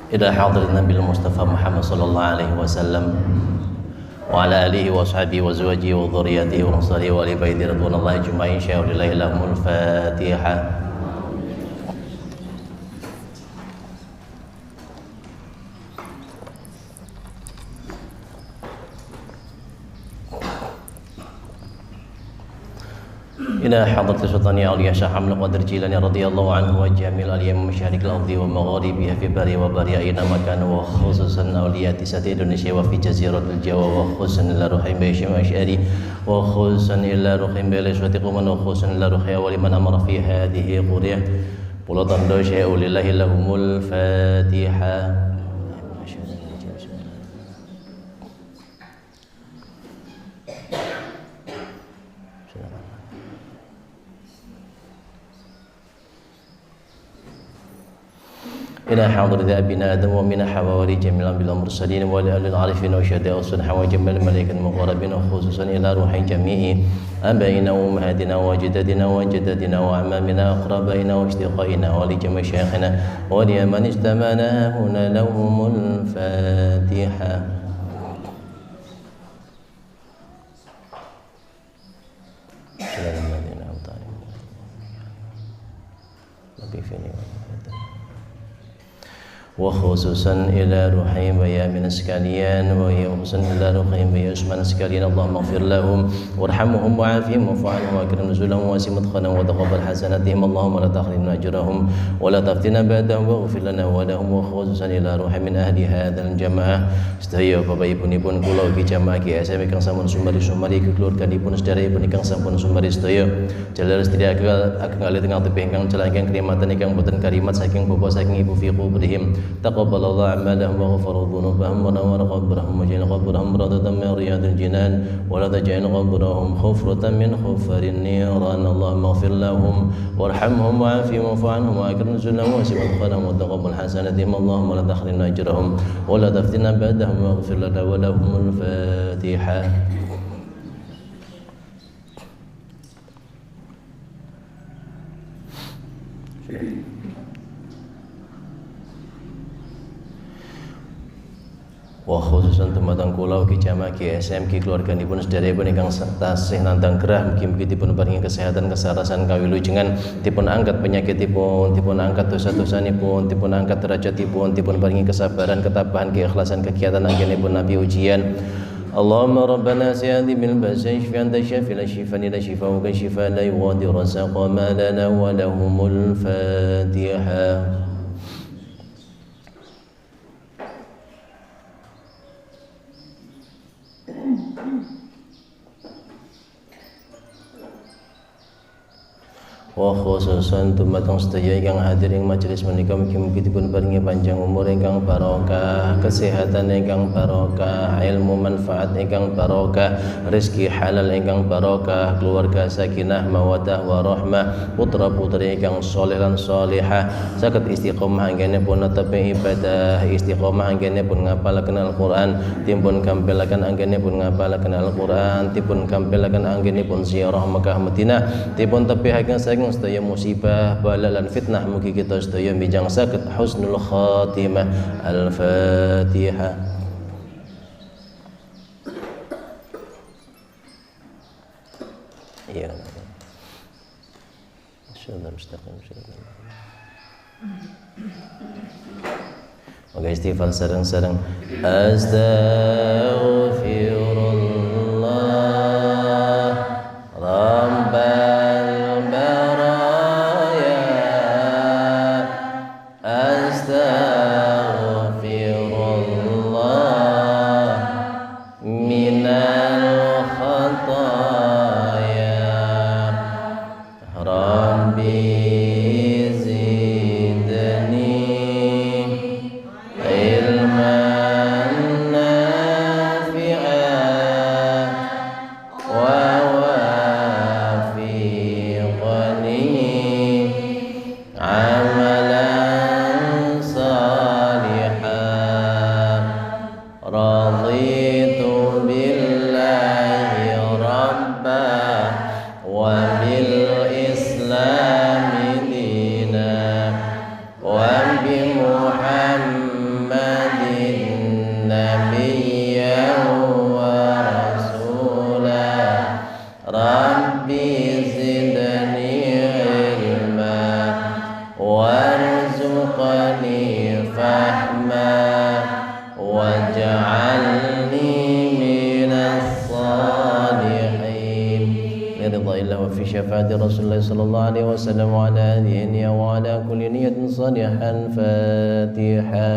إلى حضرة النبي المصطفى محمد صلى الله عليه وسلم وعلى آله وأصحابه وزوجه وذريته وأنصاره وآل بيته رضوان الله أجمعين. شاء الله لهم الفاتحة. إلى حضرة سلطان أولياء شيخ حمد القادر الجيلاني رضي الله عنه وجميع الأولياء من مشارق الأرض ومغاربها في بري وبري أينما كانوا وخصوصا أولياء تسعة إندونيسيا وفي جزيرة الجوا وخصوصا إلى روحي بهشام الأشعري وخصوصا إلى روحي بلسوة قوما وخصوصا إلى روحي ولمن أمر في هذه القرية Pulau Tando Syai'u lillahi lahumul Fatihah. إلى حضرة أبينا آدم ومن حوالي جميع الأنبياء والمرسلين ولأهل العارفين والشهداء والصالحين وجميع الملائكة المقربين وخصوصا إلى روح جميع آبائنا وأمهاتنا وأجدادنا وجداتنا وأعمامنا وأقربائنا وأصدقائنا ولجميع شيخنا ولمن اجتمعنا هنا لهم الفاتحة. وخصوصا إلى روحي ويامنا sekalian وخصوصا إلى روحي ويسمعنا sekalian اللهم اغفر لهم وارحمهم وعافهم واعف عنهم واكرم نزلهم واسع مدخلهم وتقبل حسناتهم اللهم لا تحرمنا أجرهم ولا تفتنا بعدهم واغفر لنا ولهم وخصوصا إلى روحي من أهل هذا الجماعة sedaya Bapak Ibu nipun kula ugi jamaah GSM ingkang sampun sumari keluarganipun sedherek ingkang sampun sumari sedaya jalar sedaya ageng alih tengah tebih ingkang celah ingkang krimatan ingkang boten karimat saking bapak saking ibu fi qubrihim taqabbalallahu a'malahum wa ghafara dhunubahum wa nawwara qabrahum wa ja'ala qabrahum rawdatan min riyadil jinan wa la taj'al qabrahum khufratan min khufarin niran Allahumma ighfir lahum warhamhum wa'afihim wa'fu anhum wa akrim nuzulahum wa wasi' mudkhalahum wa taqabbal hasanatihim Allahumma la tahrimna ajrahum wa la taftina ba'dahum واغفر لنا ولهم الفاتحة. Wa khususan dumateng kula ugi jamaah GSM ki keluarganipun sedherekipun ingkang tasih nandang gerah mugi-mugi dipun paringi kesehatan kesarasan kawilujengan dipun angkat penyakitipun dipun angkat dosa-dosanipun dipun angkat derajatipun dipun paringi kesabaran ketabahan keikhlasan kegiatan anggenipun nabi ujian Allahumma rabbana siyadi bil ba'si shfi anta syafi la shifa la shifa wa shifa la yughadiru saqama lana wa lahumul Fatihah. Wa khususan dumateng sedaya ingkang hadir ing majelis menika mugi-mugi dipun paringi panjang umur ingkang barokah, kesehatan ingkang barokah, ilmu manfaat ingkang barokah, rezeki halal ingkang barokah, keluarga sakinah mawaddah warahmah, putra-putri ingkang shalih lan shalihah, saged istiqomah anggenipun netepi ibadah, istiqomah anggenipun ngapalaken Al-Qur'an, dipun kampelaken anggenipun ngapalaken Al-Qur'an, dipun kampelaken anggenipun ziarah Mekah Madinah, dipun tepihaken saking sedaya musibah bala lan fitnah mugi kita sedaya bijang saged husnul khatimah. Al-Fatihah. Ya. Insyaallah mustaqim insyaallah. Oke istighfar sareng-sareng. Astaghfirullah Rabbal ilman nafi'an بشفاعة رسول الله صلى الله عليه وسلم وعلى هذه النية وعلى كل نية صالحة. فاتحة.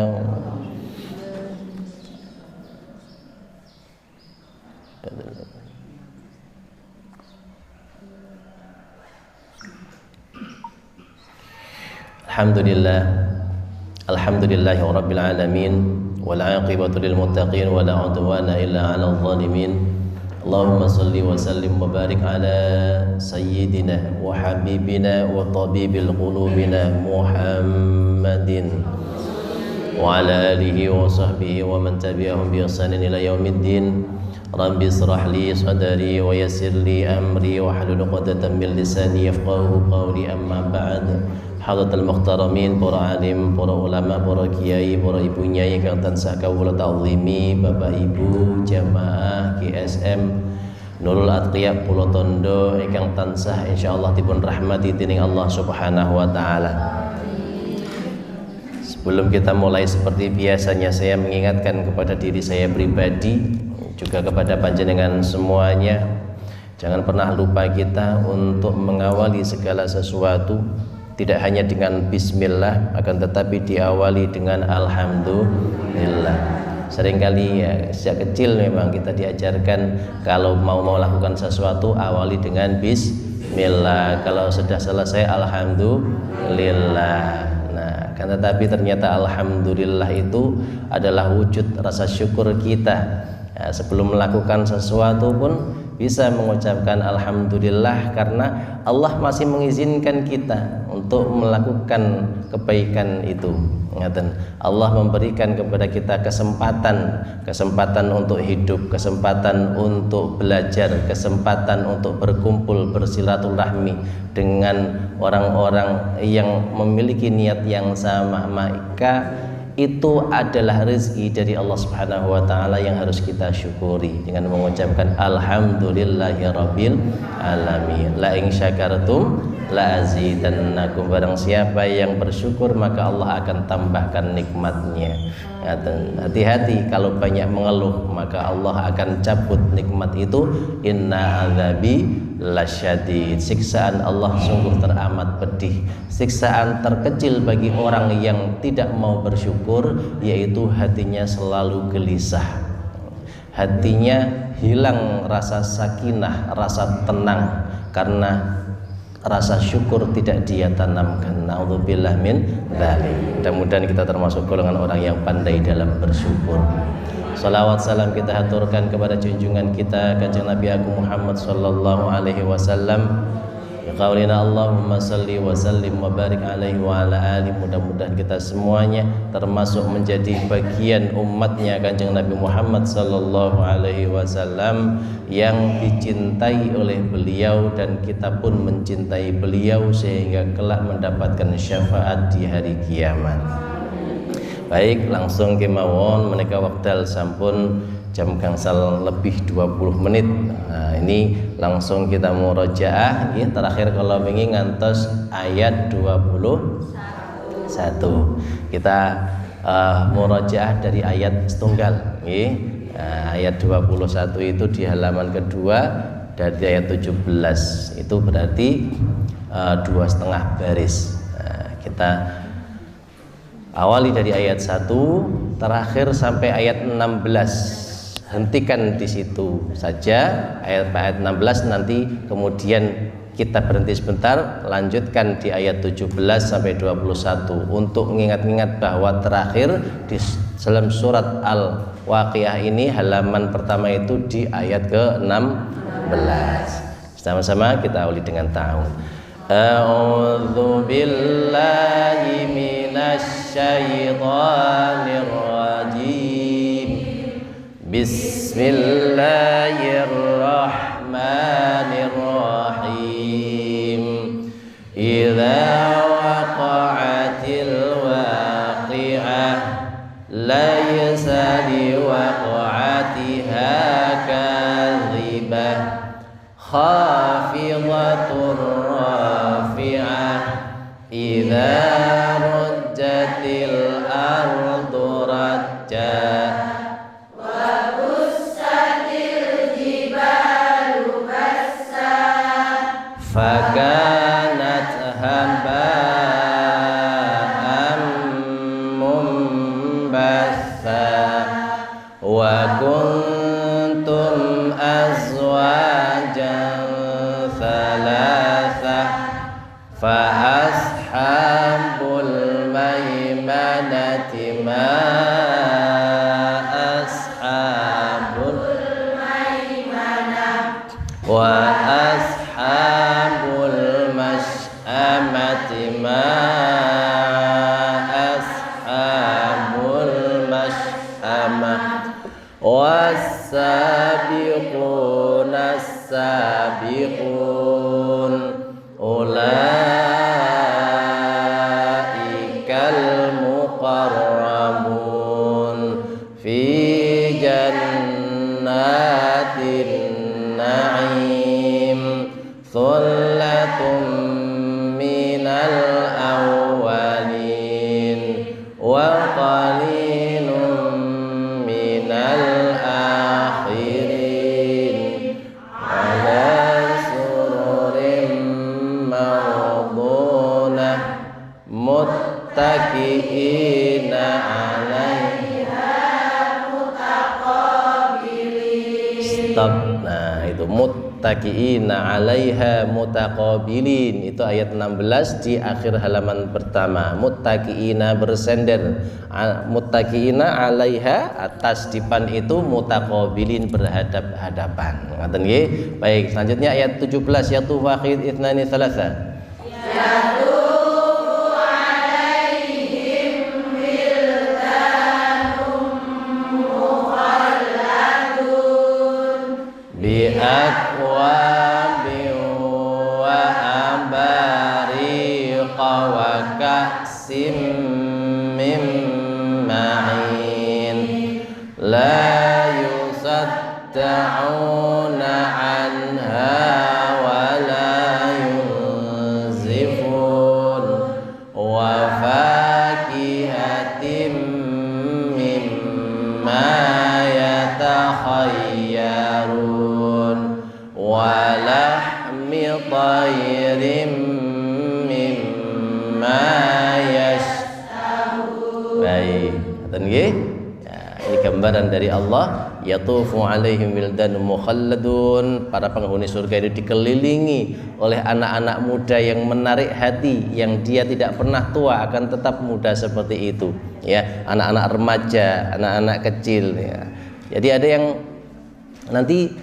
Alhamdulillah Rabbil Alamin, wal aqibatu lil muttaqin, wa la udwana illa 'alal zalimin. Allahumma salli wa sallim wa barik ala sayyidina wa habibina wa tabibil qulubina Muhammadin wa ala alihi wa sahbihi wa man tabi'ahum bi ihsanin ila yaumiddin. Rabbi israh li sadri wa yassir li amri wa hlul 'uqdatam min lisani yafqahu qawli. Amma ba'd. Hadratul muhtaramin, para alim, para ulama, para kiai, para ibu nyai kang tansah kawula ta'zimi, Bapak Ibu jamaah GSM Nurul Atqiya Pulau Tondo ingkang tansah insyaallah dipun rahmati dening Allah Subhanahu wa taala. Sebelum kita mulai, seperti biasanya saya mengingatkan kepada diri saya pribadi, juga kepada panjenengan semuanya, jangan pernah lupa kita untuk mengawali segala sesuatu tidak hanya dengan bismillah, akan tetapi diawali dengan alhamdulillah. Seringkali ya, sejak kecil memang kita diajarkan kalau mau melakukan sesuatu awali dengan bismillah, kalau sudah selesai alhamdulillah. Nah, kan tetapi ternyata alhamdulillah itu adalah wujud rasa syukur kita. Ya, sebelum melakukan sesuatu pun bisa mengucapkan alhamdulillah, karena Allah masih mengizinkan kita untuk melakukan kebaikan itu. Allah memberikan kepada kita kesempatan untuk hidup, kesempatan untuk belajar, kesempatan untuk berkumpul bersilaturahmi dengan orang-orang yang memiliki niat yang sama. Maka itu adalah rezeki dari Allah Subhanahu wa taala yang harus kita syukuri dengan mengucapkan alhamdulillahirabbil alamin. La in syakartum la azidannakum. Barang siapa yang bersyukur maka Allah akan tambahkan nikmatnya. Hati-hati kalau banyak mengeluh, maka Allah akan cabut nikmat itu. Inna azabi lasyadid. Siksaan Allah sungguh teramat pedih. Siksaan terkecil bagi orang yang tidak mau bersyukur yaitu hatinya selalu gelisah, hatinya hilang rasa sakinah, rasa tenang, karena rasa syukur tidak dia tanamkan. Na'udzubillah min dzalik. Mudah-mudahan kita termasuk golongan orang yang pandai dalam bersyukur. Salawat salam kita haturkan kepada junjungan kita Kanjeng Nabi Agung Muhammad sallallahu alaihi wasallam. Qaulina Allahumma salli wa sallim wa barik alaihi wa ala alihi. Mudah-mudahan kita semuanya termasuk menjadi bagian umatnya Kanjeng Nabi Muhammad sallallahu alaihi wasallam yang dicintai oleh beliau, dan kita pun mencintai beliau sehingga kelak mendapatkan syafaat di hari kiamat. Baik, langsung kemawon menika wekdal sampun jam gangsal lebih 20 menit. Nah, ini langsung kita murojaah ya, terakhir kalau ingin ngantos ayat 21. Kita murojaah dari ayat setunggal ya. Ayat 21 itu di halaman kedua dari ayat 17. Itu berarti 2,5 baris. Kita awali dari ayat 1 terakhir sampai ayat 16. Hentikan di situ saja ayat 16, nanti kemudian kita berhenti sebentar, lanjutkan di ayat 17 sampai 21 untuk mengingat-ingat bahwa terakhir di dalam surat Al-Waqiah ini halaman pertama itu di ayat ke-16. Sama-sama kita awali dengan ta'awun. A'udzu billahi minasy syaithanir rajim. Bismillahirrahmanirrahim. Idza waqa'atil waqi'ah laysa liwaqa'atiha kadhibah khafidatur rafi'ah. Idza rujjatil ardu rajja fa wa ashabul masy'amati ma ashabul masy'amah was-sabiquna as-sabiqun ulaikal muqarrabun fi jannatin na'im thullatun minal awwalin wa qalilun minal akhirin ala sururin mawdunah muttaqiina 'alaiha mutaqabilin. Stop. Nah, itu muttaqiina 'alaiha mutaqabilin. Itu ayat 16 di akhir halaman pertama. Muttaqiina bersender, muttaqiina 'alaiha atas dipan itu, mutaqabilin berhadap-hadapan. Ngoten nggih. Baik, selanjutnya ayat 17 yatu waqid itnani thalatha. Bi'akwabin wa abariqa wa ka'sim min ma'in la yusaddauna anha wa la yunzifun wa fakihatin mimma yatakhayyarun wa lahmi tayrin mimma yashtahun. Baik, ngoten nggih. Ini gambaran dari Allah, yatufu alaihim wildan mukhalladun. Para penghuni surga itu dikelilingi oleh anak-anak muda yang menarik hati, yang dia tidak pernah tua, akan tetap muda seperti itu, ya, anak-anak remaja, anak-anak kecil, ya. Jadi ada yang nanti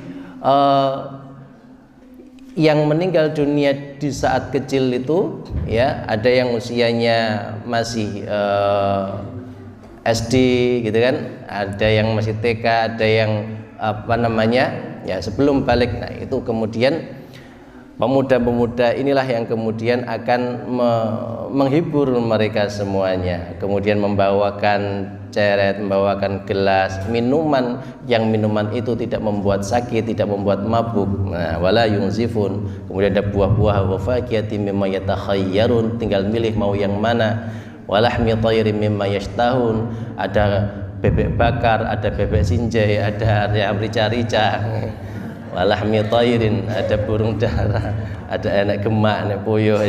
yang meninggal dunia di saat kecil itu, ya, ada yang usianya masih SD gitu kan, ada yang masih TK, ada yang ya sebelum balik. Nah, itu kemudian pemuda-pemuda inilah yang kemudian akan menghibur mereka semuanya, kemudian membawakan ceret, membawakan gelas minuman, yang minuman itu tidak membuat sakit, tidak membuat mabuk. Nah, wala yunzifun. Kemudian ada buah-buah wa fakihatin mimma yatakhayyarun, tinggal milih mau yang mana. Walahmi thayrin mimma yashtahun, ada bebek bakar, ada bebek sinjai, ada ayam rica-rica. Walahmi thayrin, ada burung dara, ada anak gemak, anak puyuh,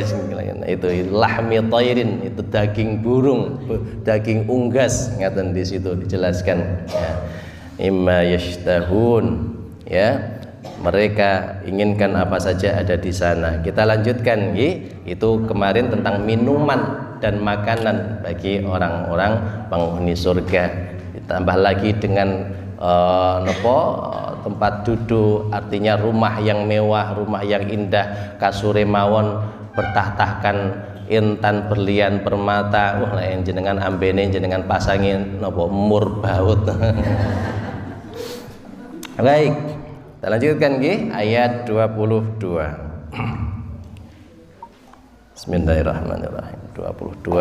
itu lahmi thayrin, itu daging burung, daging unggas, ngaten di situ dijelaskan, ya. Mimma yashtahun, ya, mereka inginkan apa saja ada di sana. Kita lanjutkan, itu kemarin tentang minuman dan makanan bagi orang-orang penghuni surga. Ditambah lagi dengan tempat duduk, artinya rumah yang mewah, rumah yang indah, kasure mawon bertah-tahkan intan berlian permata. Wah, yang jenengan ambene jenengan pasangin mur baut. Baik, kita lanjutkan ayat 22. Bismillahirrahmanirrahim. 22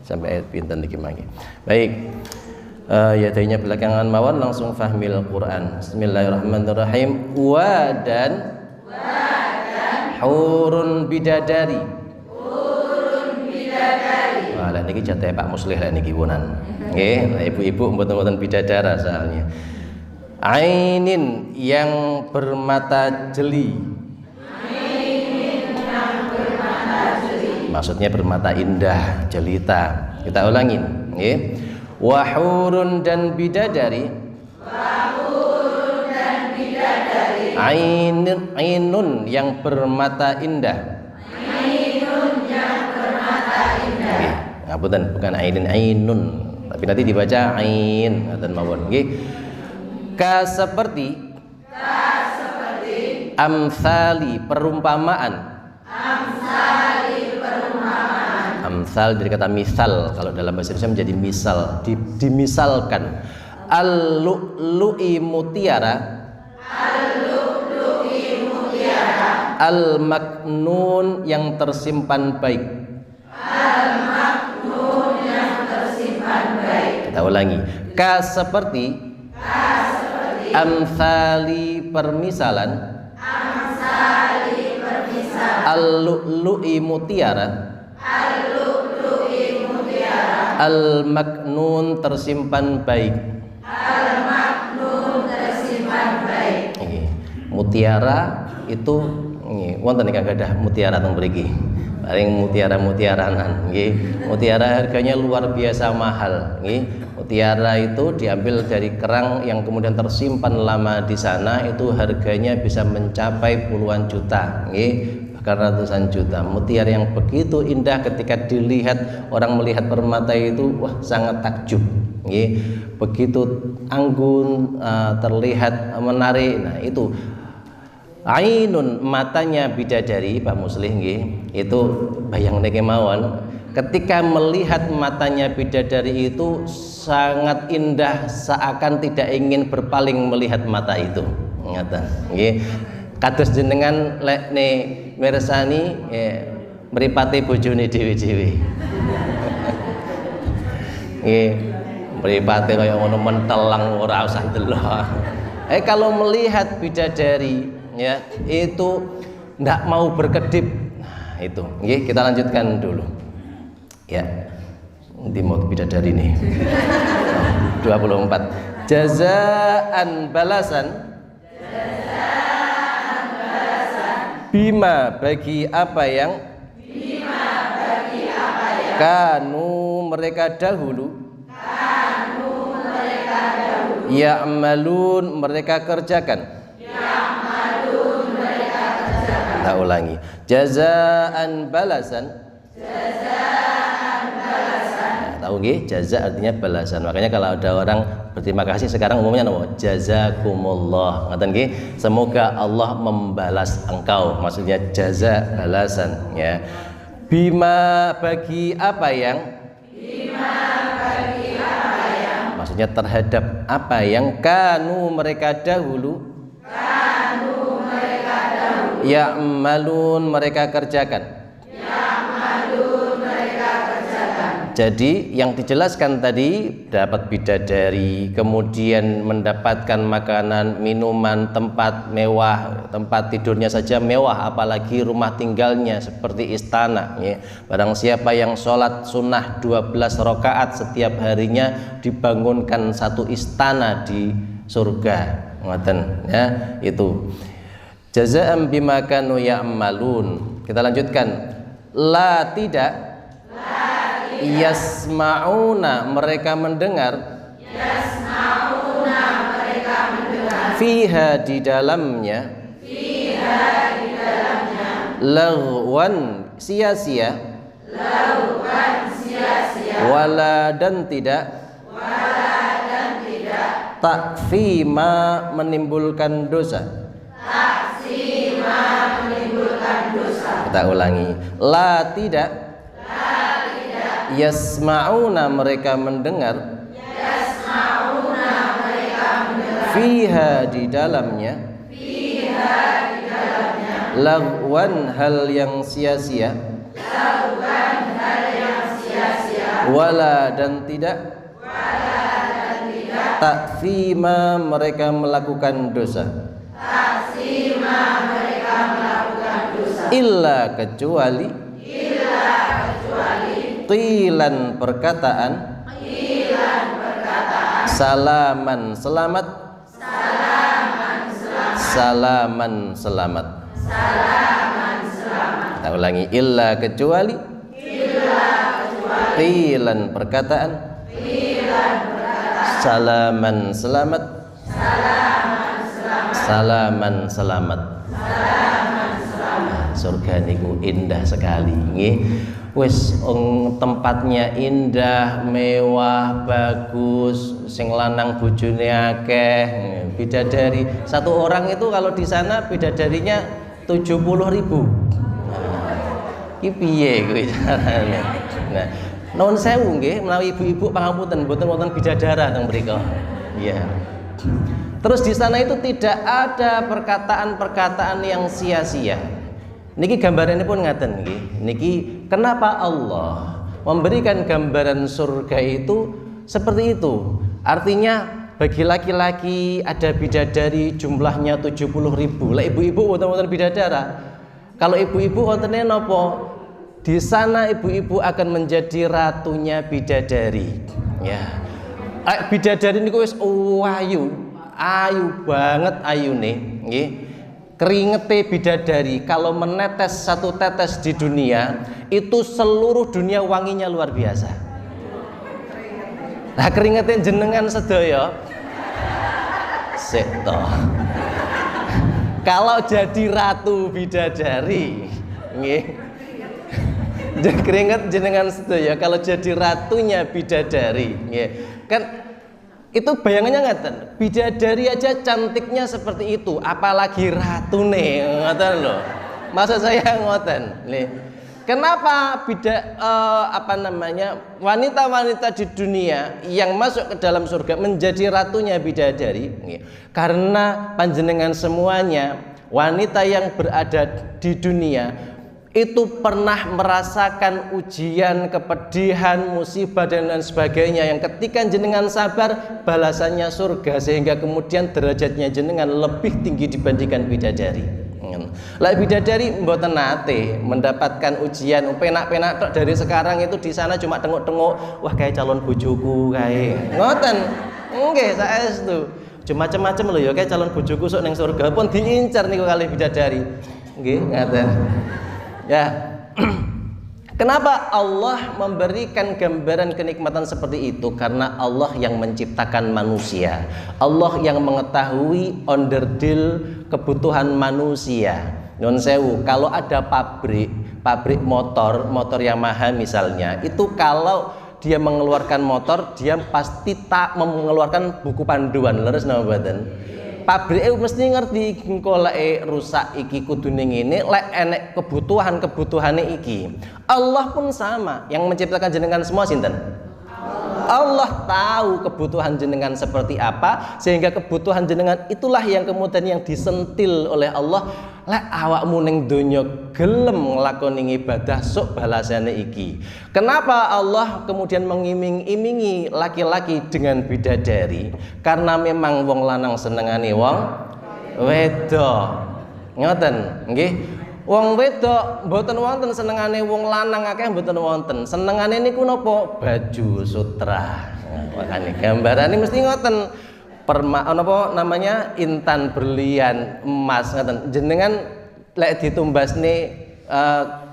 sampai ayat pinten niki mangke. Baik. Ya tadinya belakangan mawon langsung fahmil Quran. Bismillahirrahmanirrahim. Wadan hurun bidadari. Wah, lah niki jatah Pak Muslih lah niki punan. Nggih, ibu-ibu mboten-mboten bidadara soalnya. Ainin yang bermata jeli. Maksudnya bermata indah, jelita. Kita ulangin, nggih. Wahurun dan bidadari. Ainun yang bermata indah. Nggih, ngapunten, bukan ainun, tapi nanti dibaca ain, ngaten mawon, nggih. Seperti amsali perumpamaan. Amsal dari kata misal, kalau dalam bahasa Indonesia menjadi misal, dimisalkan. Al-lu'lu'i mutiara, al-maknun yang tersimpan baik. Kita ulangi. Ka seperti, amsali permisalan, al-lu'lu'i mutiara, al-maknun tersimpan baik. Mutiara itu wonten ingkang gadah mutiara teng mriki. Paling mutiara-mutiaranan nggih. Mutiara harganya luar biasa mahal nggih. Mutiara itu diambil dari kerang yang kemudian tersimpan lama di sana, itu harganya bisa mencapai puluhan juta nggih. Bahkan ratusan juta. Mutiara yang begitu indah ketika dilihat, orang melihat permata itu wah sangat takjub nggih. Begitu anggun, terlihat menarik. Nah, itu ainun, matanya bidadari Pak Muslih nggih. Itu bayang niki mawon. Ketika melihat matanya bidadari itu sangat indah, seakan tidak ingin berpaling melihat mata itu. Ngaten nggih. Kados jenengan lekne mirsani mripate bojone dhewe-dhewe. Nggih, mripate kaya ngono mentelang ora usah delok. Kalau melihat bidadari ya, itu ndak mau berkedip. Nah, itu. Nggih, kita lanjutkan dulu. Ya. Nanti mau bidadari nih. 24. Jazaan balasan. Bima bagi apa yang kanu mereka dahulu ya'malun mereka kerjakan. Kita ulangi. Jazaan balasan. Tahu nggih, jaza artinya balasan. Makanya kalau ada orang berterima kasih sekarang umumnya nama jazakumullah. Ngaten nggih, semoga Allah membalas engkau. Maksudnya jaza balasan ya. Bima bagi apa yang? Maksudnya terhadap apa yang kanu mereka dahulu. Ya'malun mereka kerjakan. Jadi yang dijelaskan tadi, dapat bidadari, kemudian mendapatkan makanan, minuman, tempat mewah, tempat tidurnya saja mewah, apalagi rumah tinggalnya seperti istana ya. Barang siapa yang sholat sunnah 12 rakaat setiap harinya, dibangunkan satu istana di surga. Ngoten ya, itu. Jazaa'an bima kanu ya'malun. Kita lanjutkan. La tidak yasma'una mereka mendengar. Fiha di dalamnya. Laghwan sia-sia. Wala dan tidak. Takfima menimbulkan dosa. Kita ulangi. La tidak. Yasma'una mereka mendengar. Fiha di dalamnya. Laghwan hal yang sia-sia. Wala dan tidak. Takfima mereka melakukan dosa. Illa kecuali. Qilan perkataan. Salaman selamat. Salaman selamat. Kita ulangi. Illa kecuali. Qilan perkataan. Salaman selamat. Salaman selamat. surga niku indah sekali nggih. Wis tempatnya indah, mewah, bagus, sing lanang bojone akeh, bidadari. Satu orang itu kalau di sana bidadarinya 70.000. Iki piye kuwi carane? Nah, nuwun sewu nggih menawi ibu-ibu pangapunten mboten wonten bidadara teng mriku. Iya. Terus di sana itu tidak ada perkataan-perkataan yang sia-sia. Niki gambarannya pun ngaten nggih. Niki kenapa Allah memberikan gambaran surga itu seperti itu? Artinya bagi laki-laki ada bidadari jumlahnya 70.000. Lah ibu-ibu wonten bidadara. Kalau ibu-ibu wontennya napa? Di sana ibu-ibu akan menjadi ratunya bidadari. Ya. Bidadari niku wis ayu banget ayune nggih. Keringete bidadari kalau menetes satu tetes di dunia itu seluruh dunia wanginya luar biasa. Nah keringete jenengan sedaya sik to. Kalau jadi ratu bidadari nggih. Keringet jenengan sedaya kalau jadi ratunya bidadari nggih. Kan itu bayangannya ngaten, bidadari aja cantiknya seperti itu, apalagi ratune ngoten lho. Maksud saya ngoten nih. Kenapa wanita-wanita di dunia yang masuk ke dalam surga menjadi ratunya bidadari? Karena panjenengan semuanya wanita yang berada di dunia itu pernah merasakan ujian, kepedihan, musibah dan lain sebagainya yang ketika jenengan sabar balasannya surga sehingga kemudian derajatnya jenengan lebih tinggi dibandingkan bidadari. Lah bidadari mboten nate mendapatkan ujian penak-penak tok dari sekarang itu di sana cuma tengok-tengok wah kayak calon bojoku kae. Ngoten. Nggih saestu. Cuma macam-macam lho ya kayak calon bojoku sok ning surga pun diincar niku kali bidadari. Nggih ngoten. Ya, kenapa Allah memberikan gambaran kenikmatan seperti itu? Karena Allah yang menciptakan manusia, Allah yang mengetahui onderdil kebutuhan manusia. Nyun sewu, kalau ada pabrik motor Yamaha misalnya, itu kalau dia mengeluarkan motor, dia pasti tak mengeluarkan buku panduan, leres napa mboten? Pabrik mesti ngerti engko lek rusak iki kudune ngene, lek enek kebutuhane iki. Allah pun sama, yang menciptakan jenengan semua sinten? Allah tahu kebutuhan jenengan seperti apa, sehingga kebutuhan jenengan itulah yang kemudian yang disentil oleh Allah. Lek awakmu ning donya gelem nglakoni ibadah sok balasane iki. Kenapa Allah kemudian mengiming-imingi laki-laki dengan bidadari? Karena memang wong lanang senengane wong wedok. Ngoten, nggih. Wong wedok mboten wonten senengane wong lanang akeh mboten wonten. Senengane niku napa? Baju sutra. Makane gambarane mesti ngoten. Intan berlian emas ngoten. Jenengan lek ditumbasne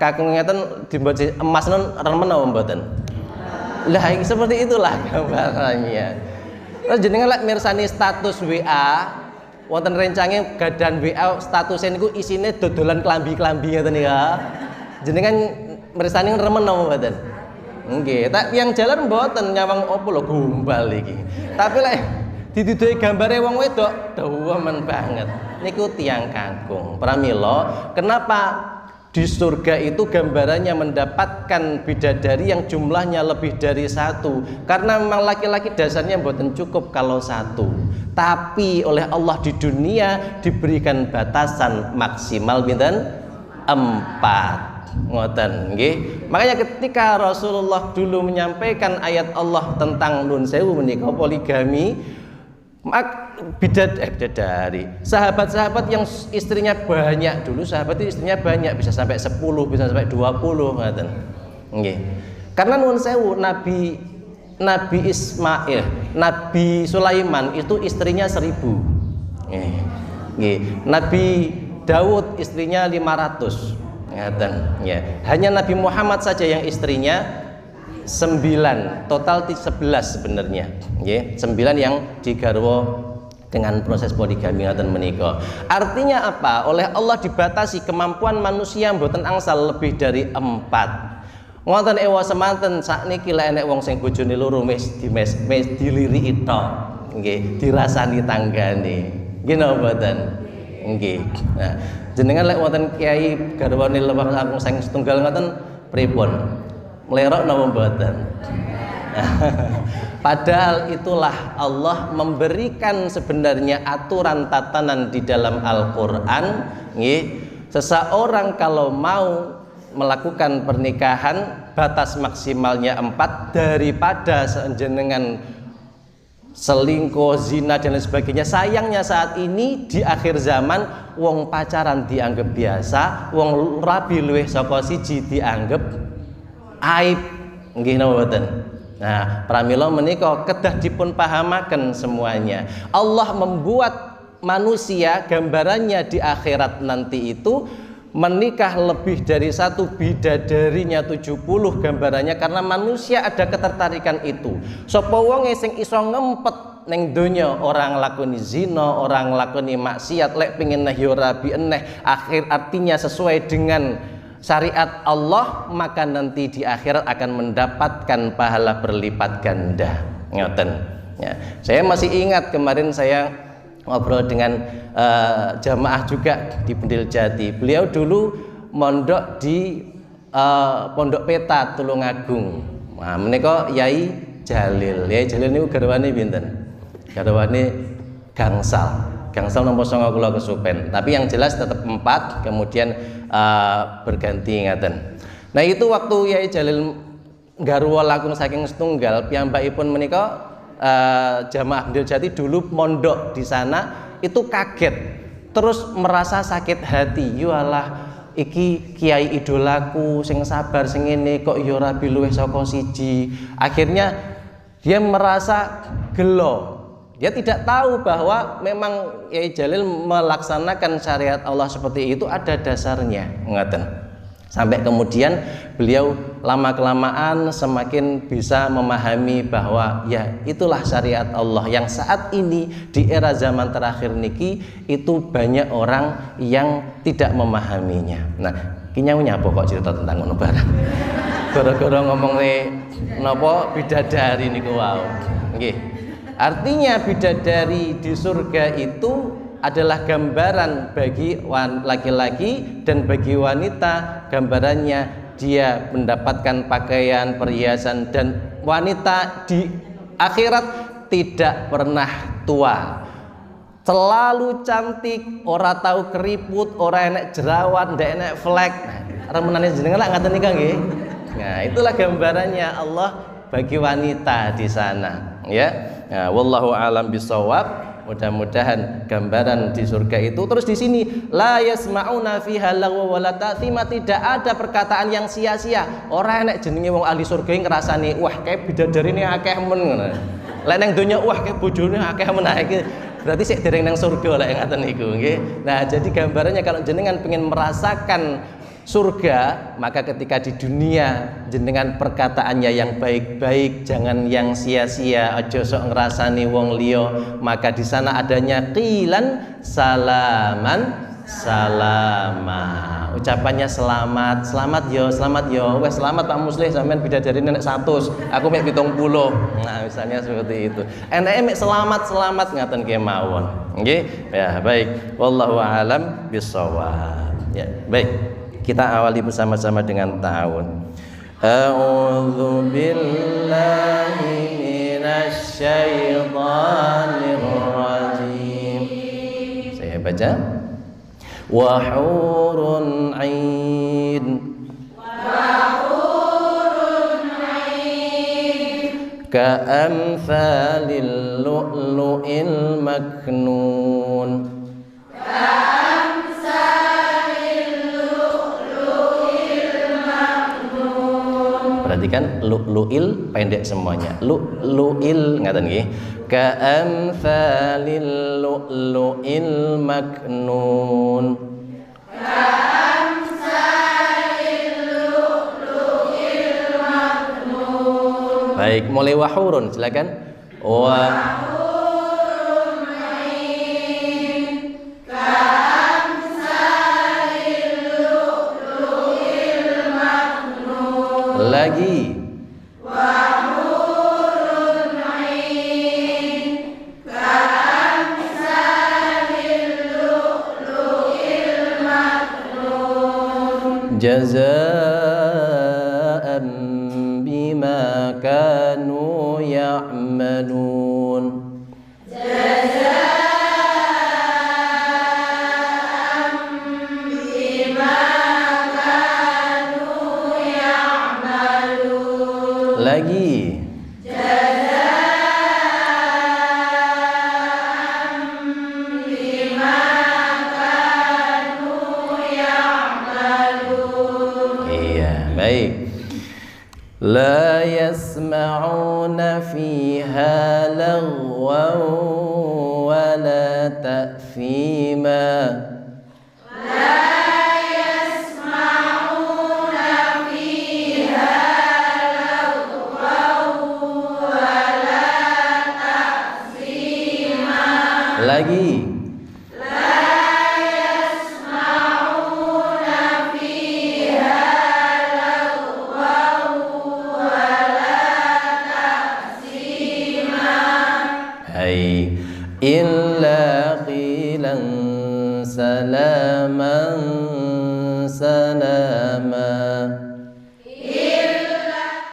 kakung ngeten dibuat emas non remen apa mboten? Lah seperti itulah gambarannya. Terus jenengan lek mirsani status WA wonten rencange gadan WA statusnya niku isine dodolan klambi-klambi ngoten ya. Jenengan mirsani remen apa mboten? Nggih, tak yang jalan mboten nyawang opo lho gombal iki. Tapi lek didudui gambare wong wedok dawamen banget niku tiyang kakung. Pramila kenapa di surga itu gambarannya mendapatkan bidadari yang jumlahnya lebih dari satu? Karena memang laki-laki dasarnya mboten cukup kalau satu, tapi oleh Allah di dunia diberikan batasan maksimal pinten? 4. Ngoten nggih. Makanya ketika Rasulullah dulu menyampaikan ayat Allah tentang nun sewu menika poligami, bidadari sahabat-sahabat yang istrinya banyak dulu, sahabat itu istrinya banyak bisa sampai 10, bisa sampai 20 ngoten nggih. Karena nuwun sewu Nabi Ismail, Nabi Sulaiman itu istrinya 1000 nggih. Nabi Daud istrinya 500 ngoten ya. Hanya Nabi Muhammad saja yang istrinya 9, total 11 sebenarnya nggih. 9 yang digarwa dengan proses poligami ngoten menika. Artinya apa? Oleh Allah dibatasi kemampuan manusia mboten angsal lebih dari 4. Ngoten ewa semanten sakniki lek enek wong sing bojone loro mes diliriki tok. Nggih, dirasani tanggane. Nggih napa mboten? Nggih. Nah, jenengan lek wonten kiai garwane lewat langkung sing setunggal ngoten pripun? Mlerok napa mboten? Padahal itulah Allah memberikan sebenarnya aturan tatanan di dalam Al-Qur'an, nggih. Seseorang kalau mau melakukan pernikahan batas maksimalnya 4 daripada senjenengan selingkuh, zina dan lain sebagainya. Sayangnya saat ini di akhir zaman wong pacaran dianggap biasa, wong rabi luwih saka siji dianggap aib. Nggih napa mboten? Nah, pramila menika kedah dipun pahamaken semuanya. Allah membuat manusia gambarannya di akhirat nanti itu menikah lebih dari 1, bidadarinya 70 gambarannya, karena manusia ada ketertarikan itu. Sapa wonge sing iso ngempet ning donya orang lakoni zina, orang lakoni maksiat, lek pengin neh yo rabi eneh, akhir artinya sesuai dengan syariat Allah, maka nanti di akhirat akan mendapatkan pahala berlipat ganda. Ngoten ya. Saya masih ingat kemarin saya ngobrol dengan jamaah juga di Pendil Jati. Beliau dulu mondok di Pondok Peta Tulungagung. Nah, menika Yai Jalil. Yai Jalil niku garwane pinten? Garwane gangsal. Gangsal nomor 9 kula kesupen. Tapi yang jelas tetap 4, kemudian berganti ngaten. Nah, itu waktu Yai Jalil garwa langkung saking setunggal, piyambakipun menika jamaah Pendil Jati dulu mondok di sana itu kaget, terus merasa sakit hati. Yalah, iki kiai idolaku sing sabar sing ngene kok ya rabi luwih saka siji. Akhirnya dia merasa gelo. Dia tidak tahu bahwa memang Yai Jalil melaksanakan syariat Allah seperti itu ada dasarnya, ngoten. Sampai kemudian beliau lama-kelamaan semakin bisa memahami bahwa ya itulah syariat Allah yang saat ini di era zaman terakhir niki itu banyak orang yang tidak memahaminya. Nah, kinyaunya apa kok cerita tentang ngono barang? Gara-gara ngomong napa bidadari niku wau. Nggih. Artinya bidadari di surga itu adalah gambaran bagi laki-laki, dan bagi wanita gambarannya dia mendapatkan pakaian, perhiasan, dan wanita di akhirat tidak pernah tua, selalu cantik, ora tahu keriput, ora enek jerawat, ndak enek flek. Remenane jenengan lak ngaten nika nggih. Nah, itulah gambarannya Allah bagi wanita di sana, ya. Nah, wallahu alam bisawab. Mudah-mudahan gambaran di surga itu. Terus di sini la yasmauna fiha lagwa wala ta'thima, tidak ada perkataan yang sia-sia. Ora enek jenenge wong ahli surga ngrasani wah kayak bidadarine akeh men ngono. Lek nang donya wah kayak bojone akeh men iki berarti sik dereng nang surga lek ngaten niku nggih. Nah, jadi gambarannya kalau jenengan pengen merasakan surga, maka ketika di dunia jenengan perkataannya yang baik-baik, jangan yang sia-sia, aja sok ngrasani wong liya, maka di sana adanya qilan salaman salama. Ucapannya selamat, selamat yo, wes selamat Pak Muslih sampean bidadari nek 100, aku mek 70. Nah, misalnya seperti itu. Enake mek selamat ngaten kemawon. Nggih? Ya, baik. Wallahu a'lam bissawab. Ya, baik. Kita awali bersama-sama dengan ta'awun. A'udzu billahi minasy syaithanir rajim. Saya baca. Wa hurun 'ain. Wa hurun 'ain. Ka'amsalil lu'lu'il maknun. Perhatikan lu'lu'il pendek semuanya. Lu'lu'il ngaten nggih. Ka'amsalil lu'lu'il maknun. Ka'amsalil lu'lu'il maknun. Baik, mulai wahurun silakan. Wahurun 'ain. Lagi. Jazaa'an bima kanu ya'malun. Lagi. Iya, baik. La yasma'una fiha lagwan wala ta'thima. Lagi. Hai illa qilan salaman salama.